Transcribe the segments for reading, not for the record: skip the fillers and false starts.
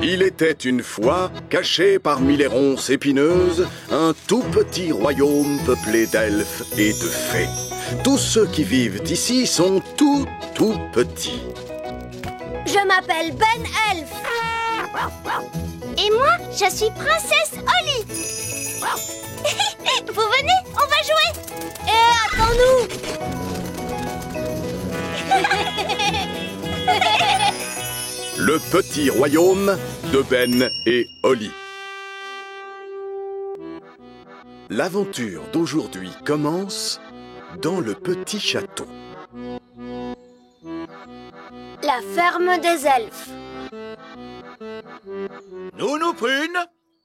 Il était une fois, caché parmi les ronces épineuses, un tout petit royaume peuplé d'elfes et de fées. Tous ceux qui vivent ici sont tout petits. Je m'appelle Ben Elf. Et moi, je suis princesse Holly. Vous venez, on va jouer. Attends-nous. Le petit royaume de Ben et Holly. L'aventure d'aujourd'hui commence dans le petit château. La ferme des elfes. Nounou Prune,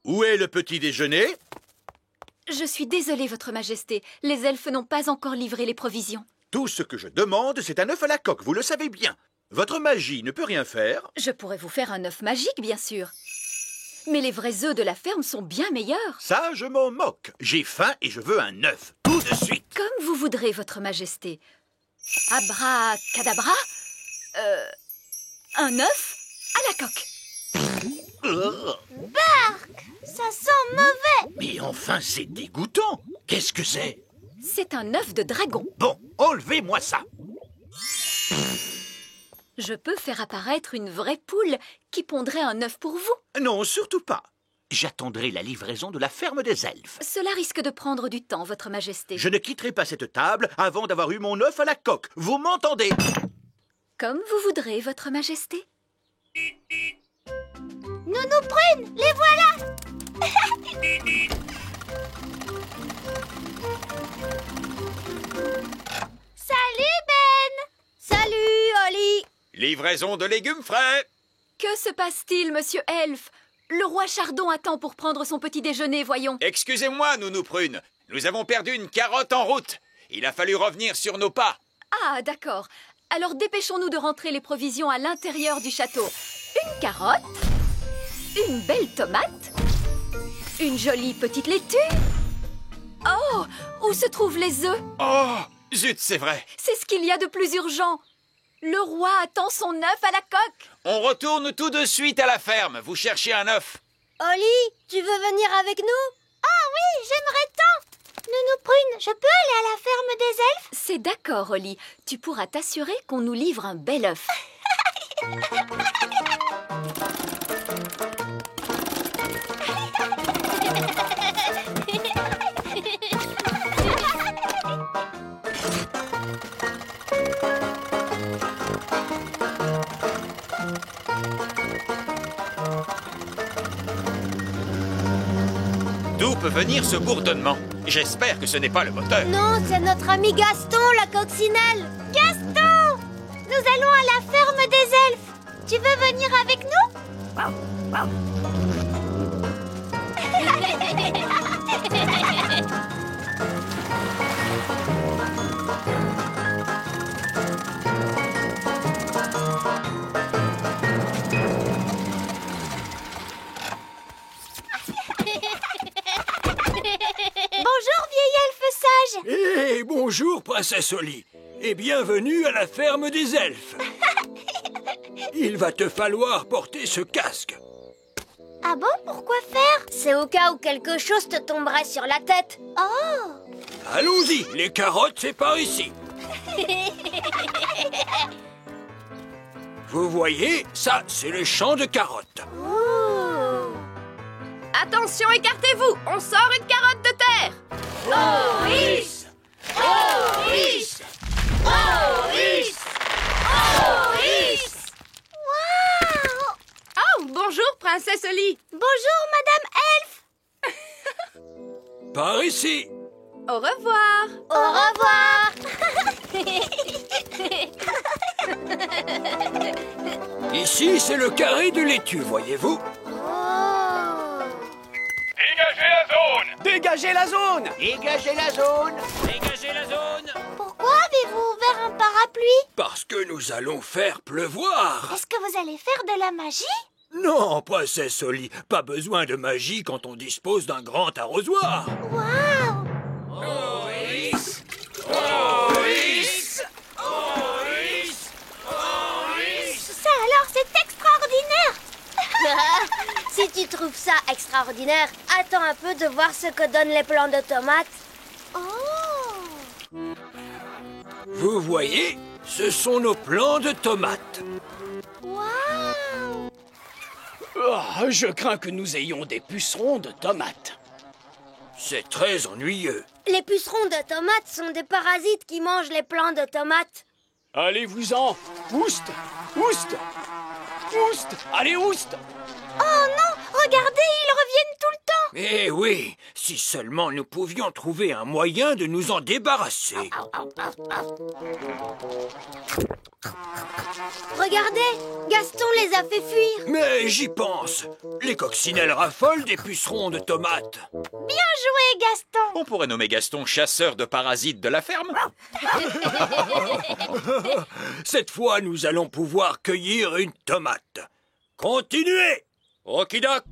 où est le petit déjeuner? Je suis désolée, Votre Majesté. Les elfes n'ont pas encore livré les provisions. Tout ce que je demande, c'est un œuf à la coque, vous le savez bien. Votre magie ne peut rien faire. Je pourrais vous faire un œuf magique, bien sûr. Mais les vrais œufs de la ferme sont bien meilleurs. Ça, je m'en moque. J'ai faim et je veux un œuf, tout de suite. Comme vous voudrez, Votre Majesté. Abracadabra. Un œuf à la coque. Bark, ça sent mauvais. Mais enfin, c'est dégoûtant. Qu'est-ce que c'est? C'est un œuf de dragon. Bon, enlevez-moi ça. Je peux faire apparaître une vraie poule qui pondrait un œuf pour vous. Non, surtout pas. J'attendrai la livraison de la ferme des elfes. Cela risque de prendre du temps, Votre Majesté. Je ne quitterai pas cette table avant d'avoir eu mon œuf à la coque. Vous m'entendez? Comme vous voudrez, Votre Majesté. Nounou Prune, les voilà. Salut Ben. Salut Holly. Livraison de légumes frais. Que se passe-t-il, Monsieur Elfe? Le roi Chardon attend pour prendre son petit déjeuner, voyons. Excusez-moi, Nounou Prune. Nous avons perdu une carotte en route. Il a fallu revenir sur nos pas. Ah, d'accord. Alors dépêchons-nous de rentrer les provisions à l'intérieur du château. Une carotte, une belle tomate, une jolie petite laitue. Oh, où se trouvent les œufs? Oh, zut, c'est vrai. C'est ce qu'il y a de plus urgent. Le roi attend son œuf à la coque. On retourne tout de suite à la ferme. Vous cherchez un œuf. Holly, tu veux venir avec nous? Ah oui, j'aimerais tant. Nounou Prune, je peux aller à la ferme des elfes? C'est d'accord, Holly. Tu pourras t'assurer qu'on nous livre un bel œuf. D'où peut venir ce bourdonnement? J'espère que ce n'est pas le moteur. Non, c'est notre ami Gaston, la coccinelle. Gaston! Nous allons à la ferme des elfes. Tu veux venir avec nous? Bonjour, vieil elfe sage. Eh, bonjour, princesse Holly. Et bienvenue à la ferme des elfes. Il va te falloir porter ce casque. Ah bon, pourquoi faire? C'est au cas où quelque chose te tomberait sur la tête. Oh! Allons-y, les carottes, c'est par ici. Vous voyez, ça, c'est le champ de carottes. Oh! Attention, écartez-vous. On sort une carotte de terre. Maurice! Maurice! Maurice! Maurice! Waouh! Oh, bonjour, princesse Holly. Bonjour, Madame Elfe. Par ici. Au revoir. Au revoir. Ici, c'est le carré de laitue, voyez-vous. Oh! Dégagez la zone! Dégagez la zone! Dégagez la zone! Dégagez la zone! Pourquoi avez-vous ouvert un parapluie? Parce que nous allons faire pleuvoir. Est-ce que vous allez faire de la magie? Non, princesse Holly, pas besoin de magie quand on dispose d'un grand arrosoir. Waouh! Maurice! Maurice! Ça alors, c'est extraordinaire! Si tu trouves ça extraordinaire, attends un peu de voir ce que donnent les plants de tomates. Oh! Vous voyez, ce sont nos plants de tomates. Waouh! Oh, je crains que nous ayons des pucerons de tomates. C'est très ennuyeux. Les pucerons de tomates sont des parasites qui mangent les plants de tomates. Allez-vous-en. Ouste, ouste, ouste. Allez, ouste. Oh non! Regardez, ils reviennent tout le temps! Eh oui, si seulement nous pouvions trouver un moyen de nous en débarrasser. Regardez, Gaston les a fait fuir. Mais j'y pense. Les coccinelles raffolent des pucerons de tomates. Bien joué, Gaston! On pourrait nommer Gaston chasseur de parasites de la ferme. Cette fois, nous allons pouvoir cueillir une tomate. Continuez! Okidok!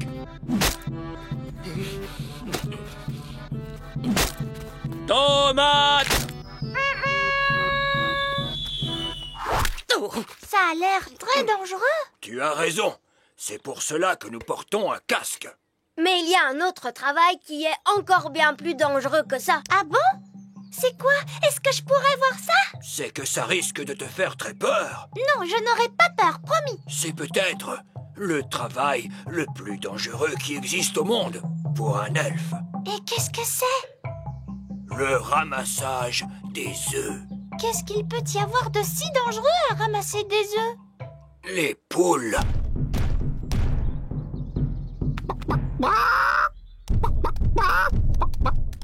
Tomate! Ça a l'air très dangereux. Tu as raison. C'est pour cela que nous portons un casque. Mais il y a un autre travail qui est encore bien plus dangereux que ça. Ah bon? C'est quoi? Est-ce que je pourrais voir ça? C'est que ça risque de te faire très peur. Non, je n'aurai pas peur, promis. C'est peut-être le travail le plus dangereux qui existe au monde pour un elfe. Et qu'est-ce que c'est? Le ramassage des œufs. Qu'est-ce qu'il peut y avoir de si dangereux à ramasser des œufs? Les poules.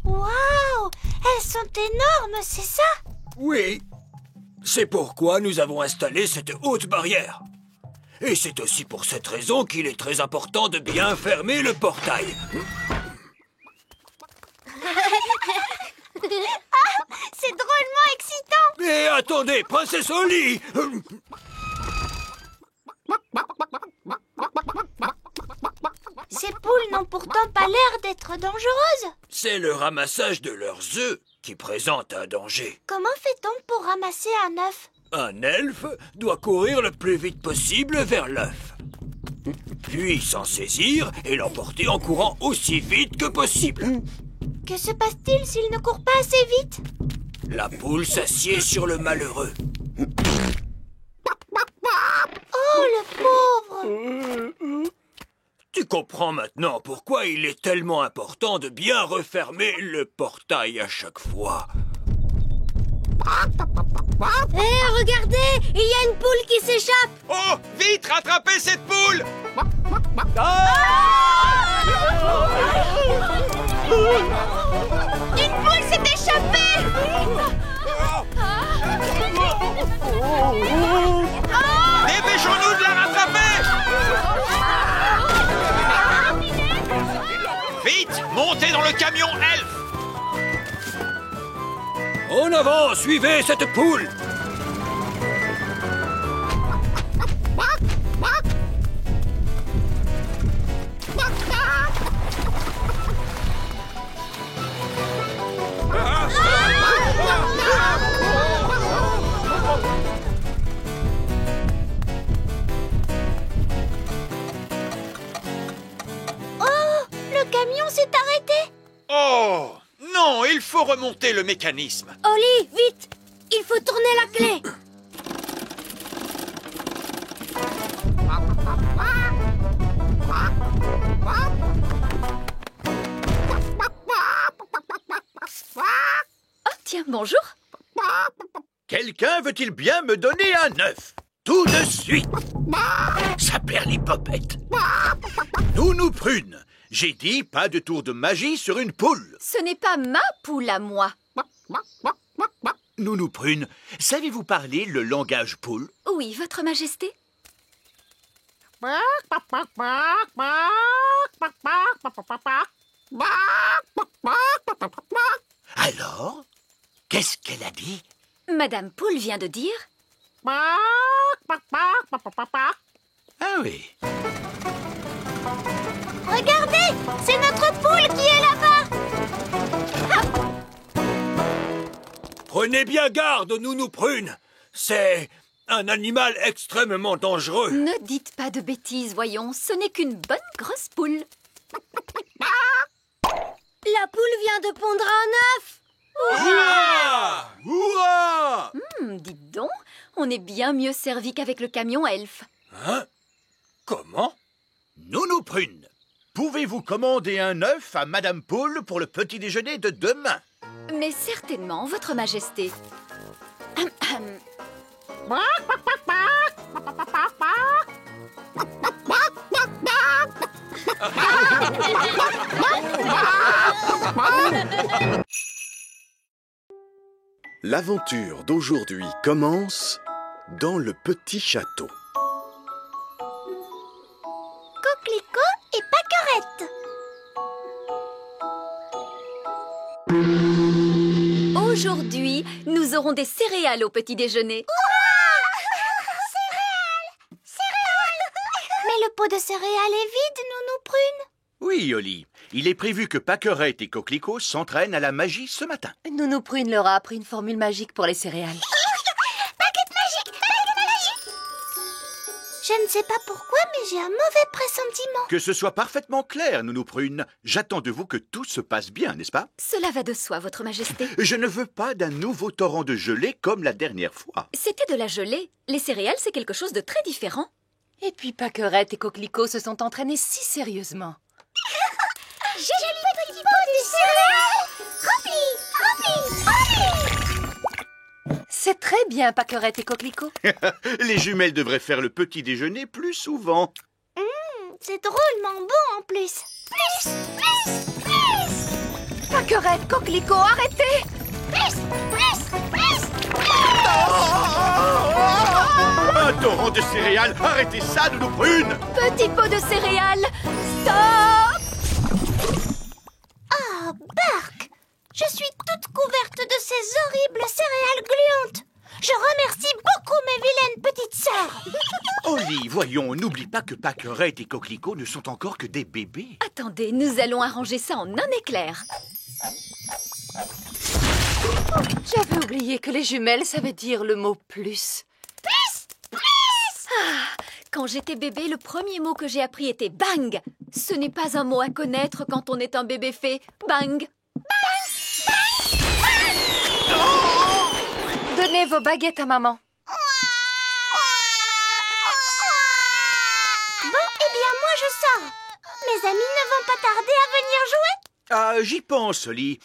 Waouh! Elles sont énormes, c'est ça? Oui. C'est pourquoi nous avons installé cette haute barrière. Et c'est aussi pour cette raison qu'il est très important de bien fermer le portail. Ah! C'est drôlement excitant! Mais attendez, princesse Oli! Ces poules n'ont pourtant pas l'air d'être dangereuses. C'est le ramassage de leurs œufs qui présente un danger. Comment fait-on pour ramasser un œuf? Un elfe doit courir le plus vite possible vers l'œuf. Puis s'en saisir et l'emporter en courant aussi vite que possible. Que se passe-t-il s'il ne court pas assez vite? La poule s'assied sur le malheureux. Oh, le pauvre! Tu comprends maintenant pourquoi il est tellement important de bien refermer le portail à chaque fois. Hé, regardez! Il y a une poule qui s'échappe! Oh, vite, rattrapez cette poule! Une poule s'est échappée! Dépêchons-nous de la rattraper! Vite, montez dans le camion elfe! En avant, suivez cette poule! Oh! Le camion s'est arrêté! Oh, non, il faut remonter le mécanisme. Oli, vite! Il faut tourner la clé! Oh, tiens, bonjour. Quelqu'un veut-il bien me donner un œuf? Tout de suite! Ça perd les popettes. Nounou Prune, j'ai dit pas de tour de magie sur une poule. Ce n'est pas ma poule à moi. Nounou Prune, savez-vous parler le langage poule? Oui, Votre Majesté. Alors, qu'est-ce qu'elle a dit? Madame Poule vient de dire... Ah oui. Regardez! C'est notre poule qui est là-bas! Prenez bien garde, Nounou Prune. C'est un animal extrêmement dangereux. Ne dites pas de bêtises, voyons. Ce n'est qu'une bonne grosse poule. La poule vient de pondre un œuf. Ouah! Dites donc, on est bien mieux servi qu'avec le camion elfe. Hein? Comment? Nounou Prune, pouvez-vous commander un œuf à Madame Poule pour le petit déjeuner de demain? Mais certainement, Votre Majesté. L'aventure d'aujourd'hui commence dans le petit château. Coquelicot et Pâquerette. Aujourd'hui, nous aurons des céréales au petit déjeuner. Mais le pot de céréales est vide, Nounou Prune. Oui, Oli. Il est prévu que Pâquerette et Coquelicot s'entraînent à la magie ce matin. Nounou Prune leur a appris une formule magique pour les céréales. Baguette magique. Je ne sais pas pourquoi, mais j'ai un mauvais pressentiment. Que ce soit parfaitement clair, Nounou Prune. J'attends de vous que tout se passe bien, n'est-ce pas? Cela va de soi, Votre Majesté. Je ne veux pas d'un nouveau torrent de gelée comme la dernière fois. C'était de la gelée. Les céréales, c'est quelque chose de très différent. Et puis Pâquerette et Coquelicot se sont entraînés si sérieusement. J'ai le petit pot de céréales. Rempli. C'est très bien, Pâquerette et Coquelicot. Les jumelles devraient faire le petit déjeuner plus souvent. C'est drôlement bon en plus. Plus. Pâquerette, Coquelicot, arrêtez! Un torrent de céréales. Arrêtez ça, Nounou Prune. Petit pot de céréales, stop! Oh, Bark! Je suis toute couverte de ces horribles céréales gluantes. Je remercie beaucoup mes vilaines petites sœurs. Oli, voyons, n'oublie pas que Pâquerette et Coquelicot ne sont encore que des bébés. Attendez, nous allons arranger ça en un éclair. J'avais oublié que les jumelles savaient dire le mot plus. Quand j'étais bébé, le premier mot que j'ai appris était bang. Ce n'est pas un mot à connaître quand on est un bébé fée. Bang. Donnez vos baguettes à maman. Bon, eh bien moi je sors. Mes amis ne vont pas tarder à venir jouer. Ah, j'y pense, Oli.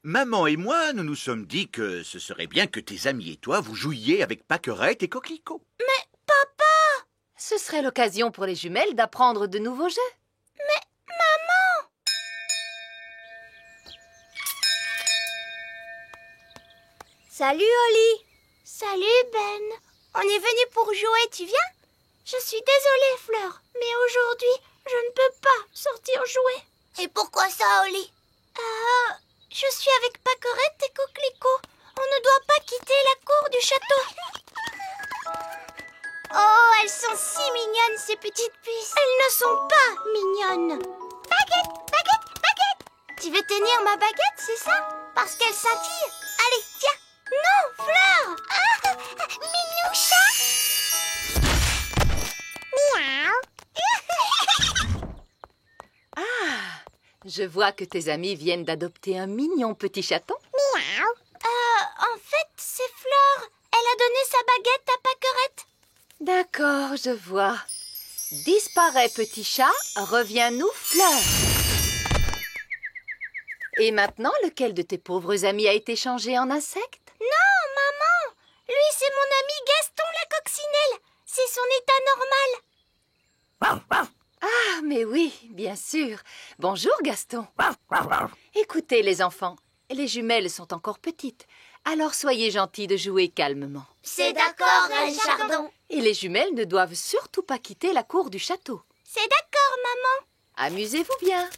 Maman et moi, nous nous sommes dit que ce serait bien que tes amis et toi vous jouiez avec Pâquerette et Coquelicot. Mais papa! Ce serait l'occasion pour les jumelles d'apprendre de nouveaux jeux. Maman! Salut Oli! Salut Ben! On est venu pour jouer, tu viens? Je suis désolée Fleur, mais aujourd'hui, je ne peux pas sortir jouer. Et pourquoi ça, Oli? Je suis avec Pâquerette et Coquelicot. On ne doit pas quitter la cour du château. Oh, elles sont si mignonnes, ces petites puces. Elles ne sont pas mignonnes. Baguette. Tu veux tenir ma baguette, c'est ça? Parce qu'elle scintille. Allez, tiens. Non, Fleur. Minoucha. Je vois que tes amis viennent d'adopter un mignon petit chaton. En fait, c'est Fleur. Elle a donné sa baguette à Pâquerette. D'accord, je vois. Disparaît, petit chat, reviens-nous, Fleur. Et maintenant, lequel de tes pauvres amis a été changé en insecte? Non, maman. Lui, c'est mon ami Gaston la coccinelle. C'est son état normal. Ah, mais oui, bien sûr. Bonjour, Gaston. Écoutez, les enfants, les jumelles sont encore petites. Alors soyez gentils de jouer calmement. C'est d'accord, Reine Chardon. Et les jumelles ne doivent surtout pas quitter la cour du château. C'est d'accord, maman. Amusez-vous bien.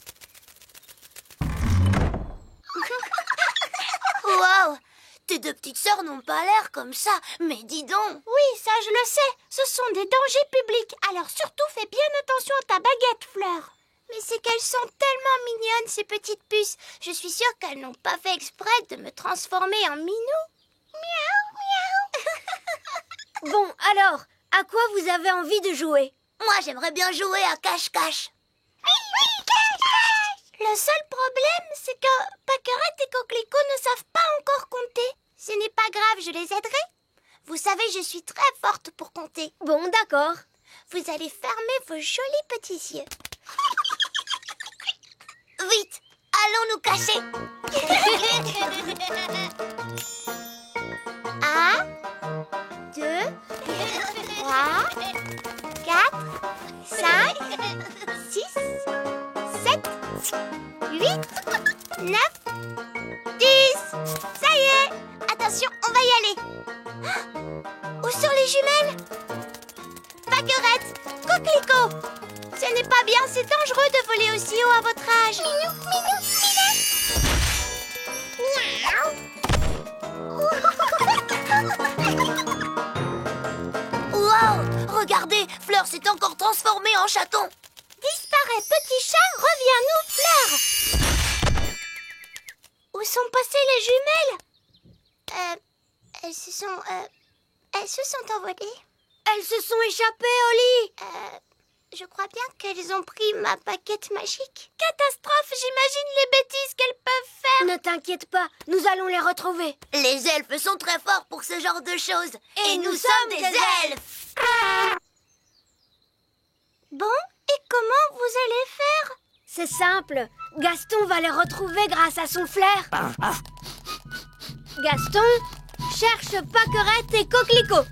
Waouh! Tes deux petites sœurs n'ont pas l'air comme ça, mais dis donc. Oui, ça je le sais. Ce sont des dangers publics, alors surtout fais bien attention à ta baguette, Fleur. Mais c'est qu'elles sont tellement mignonnes, ces petites puces. Je suis sûre qu'elles n'ont pas fait exprès de me transformer en minou. Miaou, miaou. Bon, alors, à quoi vous avez envie de jouer? Moi, j'aimerais bien jouer à cache-cache. Oui, cache-cache! Le seul problème, c'est que Pâquerette et Coquelicot ne savent pas encore compter. Ce n'est pas grave, je les aiderai. Vous savez, je suis très forte pour compter. Bon, d'accord. Vous allez fermer vos jolis petits yeux. Vite, allons nous cacher. 1, 2, 3, 4, 5, 6, 7, 8, 9, 10. Ça y est. Attention, on va y aller. Où sont les jumelles? Pâquerette, Coquelicot. Ce n'est pas bien, c'est dangereux de voler aussi haut à votre âge. Wow, regardez, Fleur s'est encore transformée en chaton. Disparaît, petit chat, reviens-nous, Fleur. Où sont passées les jumelles? Elles se sont envolées. Elles se sont échappées, Oli. Je crois bien qu'elles ont pris ma baguette magique. Catastrophe, j'imagine les bêtises qu'elles peuvent faire. Ne t'inquiète pas, nous allons les retrouver. Les elfes sont très forts pour ce genre de choses. Et nous sommes des elfes. Bon, et comment vous allez faire? C'est simple, Gaston va les retrouver grâce à son flair. Gaston, cherche Pâquerette et Coquelicot.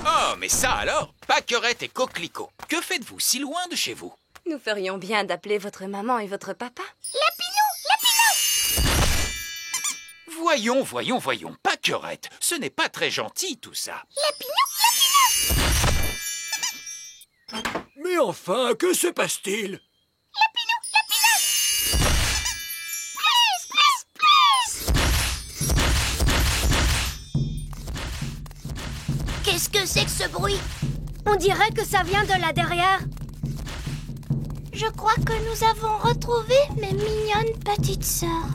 Oh, mais ça alors, Pâquerette et Coquelicot, que faites-vous si loin de chez vous? Nous ferions bien d'appeler votre maman et votre papa. Voyons, Pâquerette, ce n'est pas très gentil tout ça. Mais enfin, que se passe-t-il? Qu'est-ce que c'est que ce bruit? On dirait que ça vient de là derrière. Je crois que nous avons retrouvé mes mignonnes petites sœurs.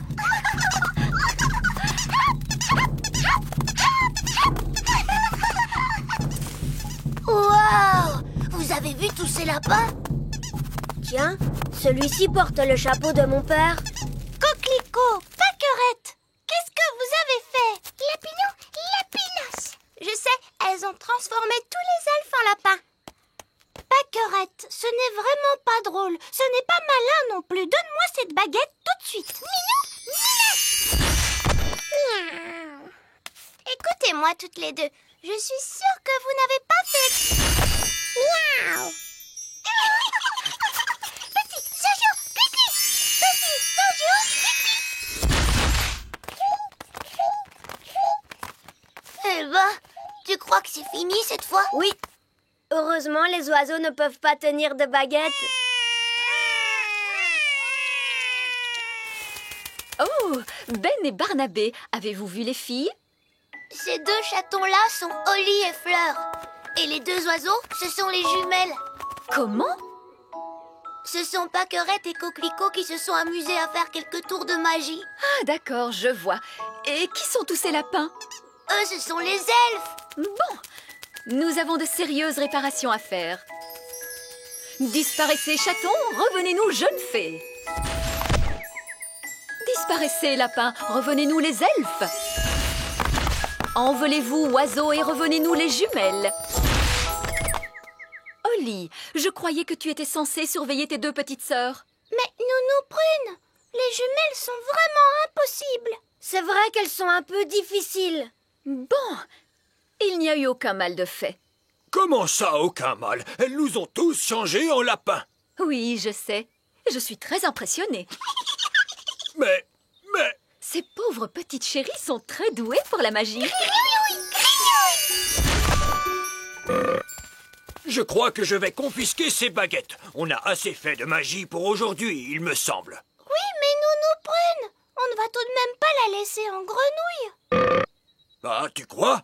Waouh! Vous avez vu tous ces lapins? Tiens, celui-ci porte le chapeau de mon père. Coquelicot, Pâquerette, qu'est-ce que vous avez fait? Lapinos. Je sais, elles ont transformé tous les elfes en lapins. Pâquerette, ce n'est vraiment pas drôle. Ce n'est pas malin non plus. Donne-moi cette baguette tout de suite. Minou. Écoutez-moi toutes les deux. Je suis sûre que vous n'avez pas fait... Miaou. Petit Jojo, Pipi. Petit Jojo, Pipi. Eh ben, tu crois que c'est fini cette fois? Oui. Heureusement, les oiseaux ne peuvent pas tenir de baguette. Oh, Ben et Barnabé, avez-vous vu les filles? Ces deux chatons-là sont Oli et Fleur. Et les deux oiseaux, ce sont les jumelles. Comment? Ce sont Pâquerette et Coquelicot qui se sont amusés à faire quelques tours de magie. Ah, d'accord, je vois. Et qui sont tous ces lapins? Eux, ce sont les elfes. Bon, nous avons de sérieuses réparations à faire. Disparaissez, chatons, revenez-nous, jeunes fées. Disparaissez, lapins, revenez-nous, les elfes. Envolez-vous, oiseaux, et revenez-nous, les jumelles. Oli, je croyais que tu étais censée surveiller tes deux petites sœurs. Mais Nounou Prune, les jumelles sont vraiment impossibles. C'est vrai qu'elles sont un peu difficiles. Bon, il n'y a eu aucun mal de fait. Comment ça, aucun mal? Elles nous ont tous changés en lapins. Oui, je sais. Je suis très impressionnée. Mais... Ces pauvres petites chéries sont très douées pour la magie. Je crois que je vais confisquer ces baguettes. On a assez fait de magie pour aujourd'hui, il me semble. Oui, mais Nounou Prune, on ne va tout de même pas la laisser en grenouille. Ah, tu crois?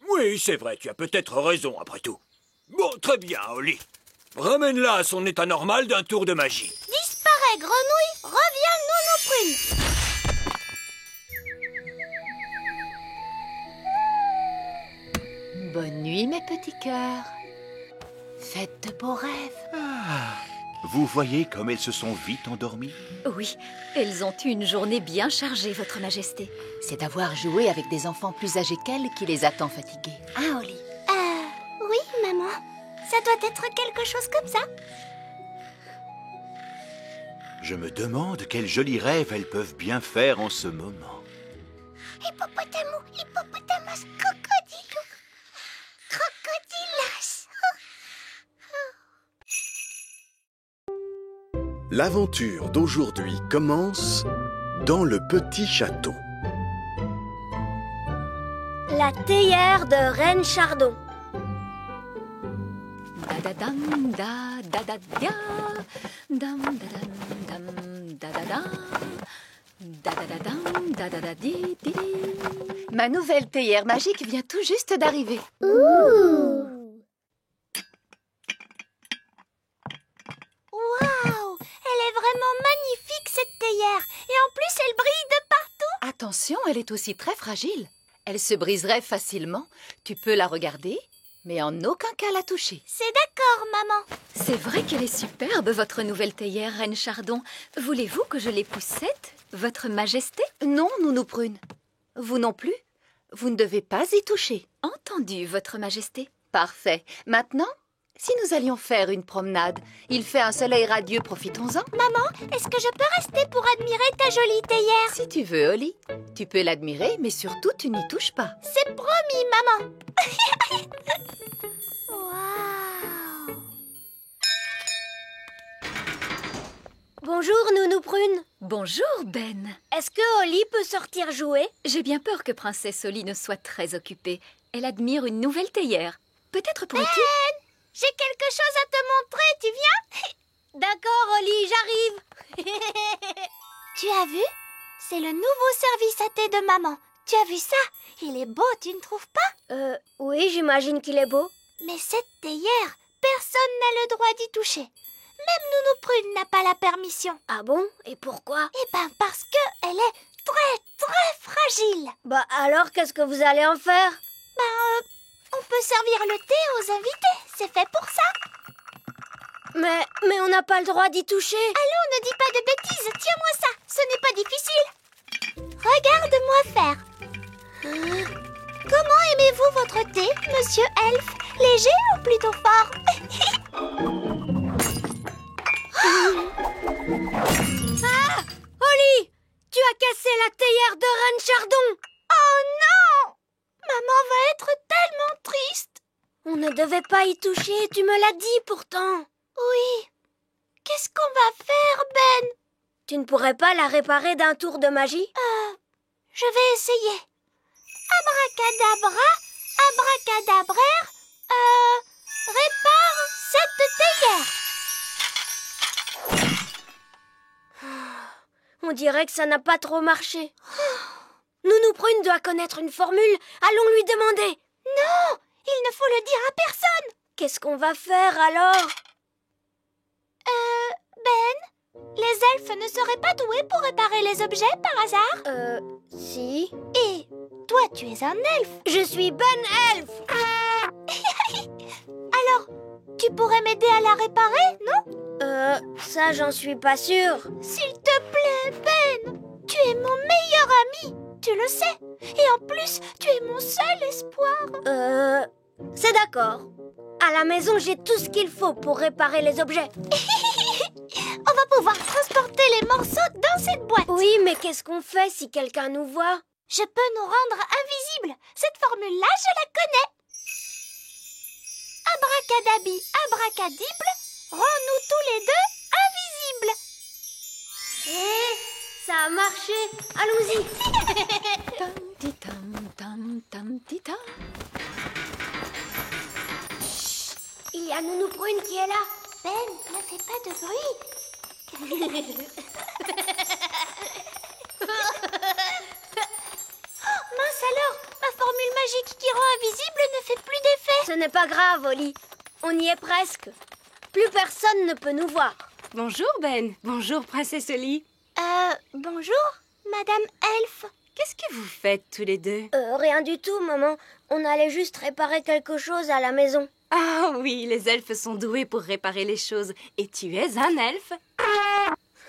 Oui, c'est vrai, tu as peut-être raison après tout. Bon, très bien, Oli. Ramène-la à son état normal d'un tour de magie. et Grenouille, reviens Nounou Prune. Bonne nuit, mes petits cœurs. Faites de beaux rêves. Vous voyez comme elles se sont vite endormies? Oui, elles ont eu une journée bien chargée, Votre Majesté. C'est d'avoir joué avec des enfants plus âgés qu'elles qui les a tant fatiguées. Hein, Holly? Oui, maman. Ça doit être quelque chose comme ça. Je me demande quels jolis rêves elles peuvent bien faire en ce moment. Hippopotamus, hippopotamus, crocodile, crocodilas. L'aventure d'aujourd'hui commence dans le petit château. La théière de Reine Chardon. Da-da-dam, da-da-da-da, dam, da-dam, dam, da-da-da, da-da-da-dam, da-da-da-di-di-di. Ma nouvelle théière magique vient tout juste d'arriver. Waouh! Elle est vraiment magnifique cette théière. Et en plus, elle brille de partout. Attention, elle est aussi très fragile. Elle se briserait facilement. Tu peux la regarder, mais en aucun cas la toucher. C'est d'accord, maman. C'est vrai qu'elle est superbe, votre nouvelle théière, Reine Chardon. Voulez-vous que je les poussette, Votre Majesté? Non, Nounou Prune. Vous non plus. Vous ne devez pas y toucher. Entendu, Votre Majesté. Parfait. Maintenant, si nous allions faire une promenade, il fait un soleil radieux, profitons-en. Maman, est-ce que je peux rester pour admirer ta jolie théière? Si tu veux, Holly. Tu peux l'admirer, mais surtout, tu n'y touches pas. C'est promis, maman. Waouh! Bonjour, Nounou Prune. Bonjour, Ben. Est-ce que Holly peut sortir jouer? J'ai bien peur que Princesse Holly ne soit très occupée. Elle admire une nouvelle théière. Peut-être pourrais-tu... J'ai quelque chose à te montrer, tu viens? D'accord, Holly, j'arrive. Tu as vu? C'est le nouveau service à thé de maman. Tu as vu ça? Il est beau, tu ne trouves pas? Oui, j'imagine qu'il est beau. Mais cette théière, personne n'a le droit d'y toucher. Même Nounou Prune n'a pas la permission. Ah bon? Et pourquoi? Eh ben parce que elle est très fragile. Bah alors, qu'est-ce que vous allez en faire? On peut servir le thé aux invités, c'est fait pour ça. Mais on n'a pas le droit d'y toucher. Allons, ne dis pas de bêtises, tiens-moi ça, ce n'est pas difficile. Regarde-moi faire. Comment aimez-vous votre thé, monsieur Elf? Léger ou plutôt fort? Ah! Holly, tu as cassé la théière de Reine Chardon. Oh non! Maman va être tellement triste. On ne devait pas y toucher, tu me l'as dit pourtant. Oui. Qu'est-ce qu'on va faire, Ben? Tu ne pourrais pas la réparer d'un tour de magie? Je vais essayer. Abracadabra, abracadabraire, répare cette théière. On dirait que ça n'a pas trop marché. Nounou Prune doit connaître une formule. Allons lui demander. Non, il ne faut le dire à personne. Qu'est-ce qu'on va faire alors? Ben, les elfes ne seraient pas doués pour réparer les objets par hasard? Si. Et toi, tu es un elfe. Je suis Ben Elf. Alors, tu pourrais m'aider à la réparer, non? Ça, j'en suis pas sûre. S'il te plaît, Ben, tu es mon meilleur ami. Tu le sais. Et en plus, tu es mon seul espoir. C'est d'accord. À la maison, j'ai tout ce qu'il faut pour réparer les objets. On va pouvoir transporter les morceaux dans cette boîte. Oui, mais qu'est-ce qu'on fait si quelqu'un nous voit? Je peux nous rendre invisibles. Cette formule-là, je la connais. Abracadabi, abracadible, rends-nous tous les deux invisibles. Ça a marché. Allons-y. Tam-ti-tam-tam-tam-ti-tam. Il y a Nounou Prune qui est là. Ben, ne fais pas de bruit. Mince alors, ma formule magique qui rend invisible ne fait plus d'effet. Ce n'est pas grave, Holly. On y est presque. Plus personne ne peut nous voir. Bonjour, Ben. Bonjour, princesse Oli. Bonjour, Madame Elfe. Qu'est-ce que vous faites tous les deux? Rien du tout, maman. On allait juste réparer quelque chose à la maison. Ah oui, les elfes sont doués pour réparer les choses. Et tu es un elfe?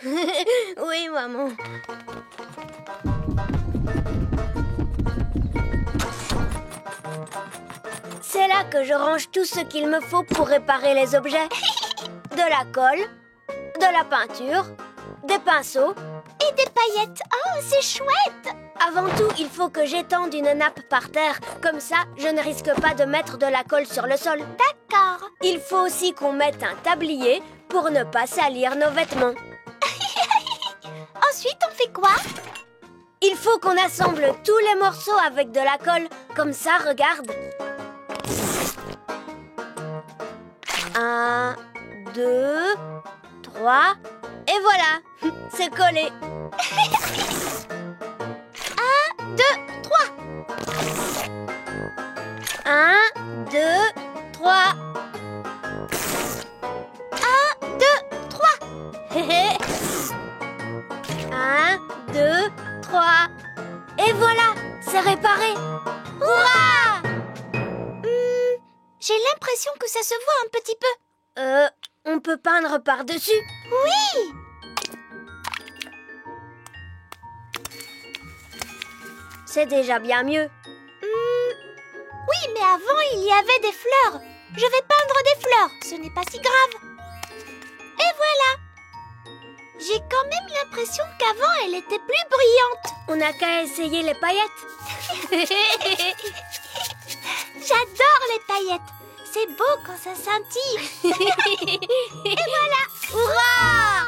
Oui, maman. C'est là que je range tout ce qu'il me faut pour réparer les objets. De la colle, de la peinture, des pinceaux et des paillettes. Oh, c'est chouette! Avant tout, il faut que j'étende une nappe par terre. Comme ça, je ne risque pas de mettre de la colle sur le sol. D'accord. Il faut aussi qu'on mette un tablier pour ne pas salir nos vêtements. Ensuite, on fait quoi? Il faut qu'on assemble tous les morceaux avec de la colle. Comme ça, regarde. 1, 2, 3, et voilà, c'est collé. 1, 2, 3. 1, 2, 3. 1, 2, 3. 1, 2, 3. Et voilà, c'est réparé. Hurrah! J'ai l'impression que ça se voit un petit peu. On peut peindre par-dessus. Oui! C'est déjà bien mieux. Oui, mais avant, il y avait des fleurs. Je vais peindre des fleurs. Ce n'est pas si grave. Et voilà. J'ai quand même l'impression qu'avant, elle était plus brillante. On n'a qu'à essayer les paillettes. J'adore les paillettes. C'est beau quand ça scintille. Et voilà. Hurrah!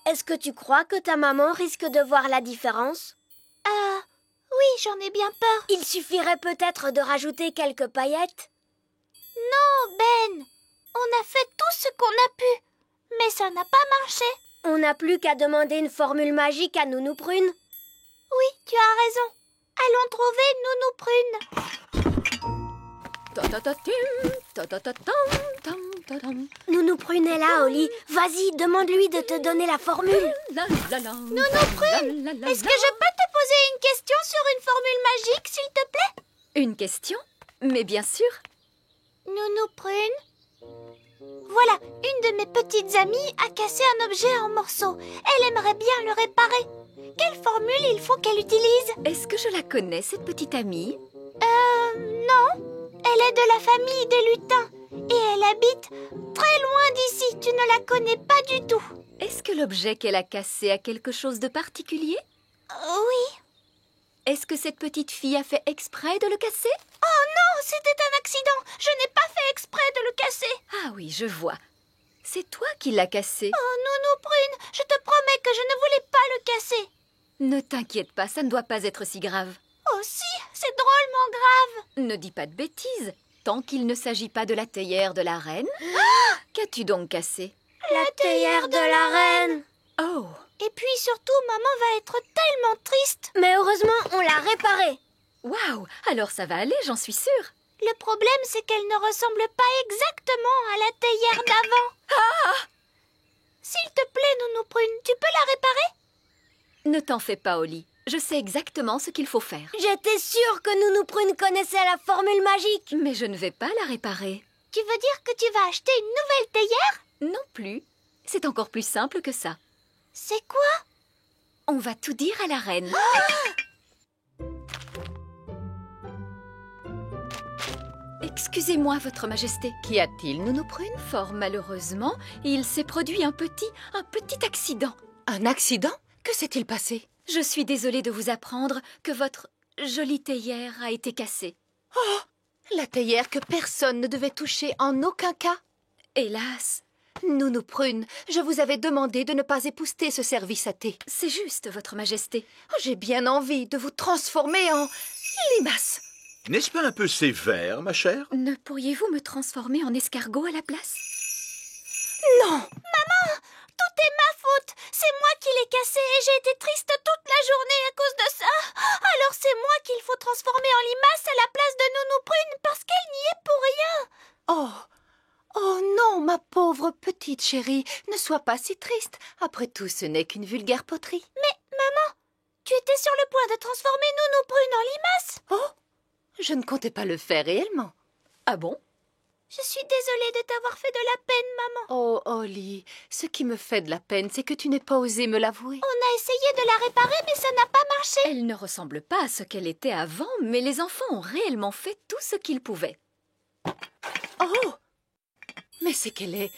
Est-ce que tu crois que ta maman risque de voir la différence? Oui, j'en ai bien peur. Il suffirait peut-être de rajouter quelques paillettes. Non, Ben. On a fait tout ce qu'on a pu. Mais ça n'a pas marché. On n'a plus qu'à demander une formule magique à Nounou Prune. Oui, tu as raison. Allons trouver Nounou Prune. Nounou Prune est là, Oli. Vas-y, demande-lui de te donner la formule. Nounou Prune, est-ce que je peux te poser une question sur une formule magique, s'il te plaît? Une question? Mais bien sûr. Nounou Prune? Voilà, une de mes petites amies a cassé un objet en morceaux. Elle aimerait bien le réparer. Quelle formule il faut qu'elle utilise? Est-ce que je la connais, cette petite amie? Non. Elle est de la famille des lutins. Et elle habite très loin d'ici. Tu ne la connais pas du tout. Est-ce que l'objet qu'elle a cassé a quelque chose de particulier? Oui. Est-ce que cette petite fille a fait exprès de le casser? Oh non, c'était un accident. Je n'ai pas fait exprès de le casser. Ah oui, je vois. C'est toi qui l'as cassé. Oh, Nounou Prune, je te promets que je ne voulais pas le casser. Ne t'inquiète pas, ça ne doit pas être si grave. Oh si, c'est drôlement grave. Ne dis pas de bêtises. Tant qu'il ne s'agit pas de la théière de la reine. Qu'as-tu donc cassé? La théière de la reine. Oh! Et puis surtout, maman va être tellement triste. Mais heureusement, on l'a réparée. Waouh! Alors ça va aller, j'en suis sûre. Le problème, c'est qu'elle ne ressemble pas exactement à la théière d'avant. S'il te plaît, Nounou Prune, tu peux la réparer? Ne t'en fais pas, Oli. Je sais exactement ce qu'il faut faire. J'étais sûre que Nounou Prune connaissait la formule magique. Mais je ne vais pas la réparer. Tu veux dire que tu vas acheter une nouvelle théière? Non plus. C'est encore plus simple que ça. C'est quoi? On va tout dire à la reine. Excusez-moi, Votre Majesté. Qu'y a-t-il, Nounou Prune? Fort malheureusement, il s'est produit un petit accident. Un accident? Que s'est-il passé? Je suis désolée de vous apprendre que votre jolie théière a été cassée. Oh! La théière que personne ne devait toucher en aucun cas. Hélas. Nounou Prune, je vous avais demandé de ne pas épousseter ce service à thé. C'est juste, Votre Majesté. Oh, j'ai bien envie de vous transformer en limace. N'est-ce pas un peu sévère, ma chère? Ne pourriez-vous me transformer en escargot à la place? Non! Maman, tout est ma faute. C'est moi qui l'ai cassé et j'ai été triste toute la journée à cause de ça. Alors c'est moi qu'il faut transformer en limace à la place de Nounou Prune parce qu'elle n'y est pour rien. Oh! Oh non, ma pauvre petite chérie, ne sois pas si triste. Après tout, ce n'est qu'une vulgaire poterie. Mais, maman, tu étais sur le point de transformer Nounou Brune en limace. Oh, je ne comptais pas le faire réellement. Ah bon? Je suis désolée de t'avoir fait de la peine, maman. Oh, Holly, ce qui me fait de la peine, c'est que tu n'aies pas osé me l'avouer. On a essayé de la réparer, mais ça n'a pas marché. Elle ne ressemble pas à ce qu'elle était avant, mais les enfants ont réellement fait tout ce qu'ils pouvaient. Oh! Mais c'est qu'elle est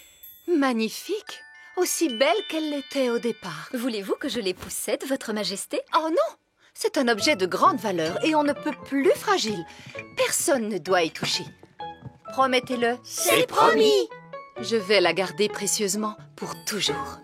magnifique, aussi belle qu'elle l'était au départ. Voulez-vous que je les poussette, Votre Majesté? Oh non! C'est un objet de grande valeur et on ne peut plus fragile. Personne ne doit y toucher. Promettez-le. C'est promis. Je vais la garder précieusement pour toujours.